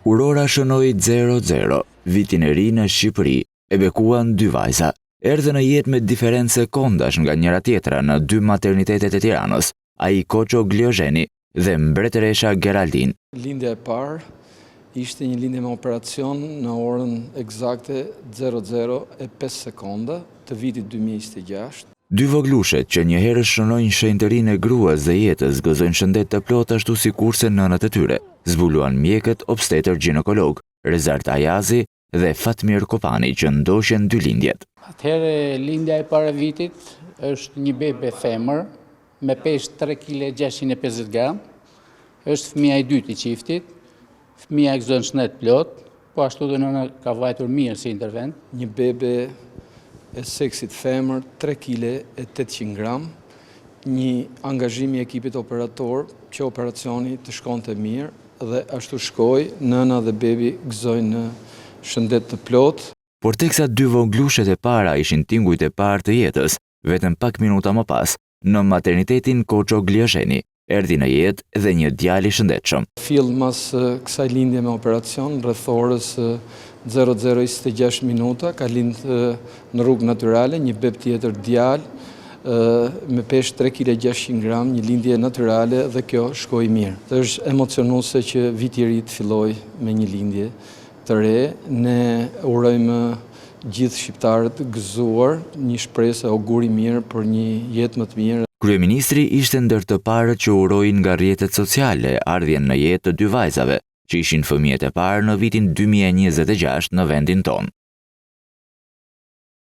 Urora shënoi 0-0, vitin e ri në Shqipëri, e bekuan 2 vajza. Erdhe në jetë me diferencë sekondash nga njëra tjetra në 2 maternitetet e Tiranës, ai Koço Gliozheni dhe mbretëresha Geraldin. Lindja e parë ishte një lindje me operacion në orën eksakte 00:05 sekonda të vitit 2026. 2 voglushet që njëherë shënojnë shenjtërinë e gruas dhe jetës gëzojnë shëndet të plotë ashtu sikurse nënat e tyre, zbuluan mjekët obstetër ginekolog Rezart Ayazi dhe Fatmir Kopani që ndoqën 2 lindjet. Atëherë lindja e parë vitit është një bebe femër me peshë 3 kg 650 gram, është fëmia e dytë i qiftit, fëmia gëzon shëndet plot, po ashtu dhe nëna ka vajtur mirë si intervent. Një bebe e seksit femër 3 kg 800 gram, një angazhim i ekipit operator që operacioni të shkonte mirë dhe ashtu shkoi, nëna dhe bebi gëzojnë në shëndet të plot. Por teksa 2 voglushet e para ishin tingujt e parë të jetës, vetëm pak minuta më pas, në maternitetin Koço Gliozheni, erdhi në jetë dhe një djalë i shëndetshëm. Fill mas kësaj lindje me operacion, rreth orës 00:26 minuta, ka lind në rrugë natyrale, një beb tjetër djalë, me peshë 3 kg 600 gram, një lindje natyrale dhe kjo shkoi mirë. Dhe është emocionuese që viti i ri të filloj me një lindje të re. Ne urojmë gjithë shqiptarët gëzuar një shpresë auguri mirë për një jetë më të mirë. Kryeministri ishte ndër të parët që urojnë nga rrjetet sociale ardhjen në jetë të 2 vajzave, që ishin fëmijët e parë në vitin 2026 në vendin tonë.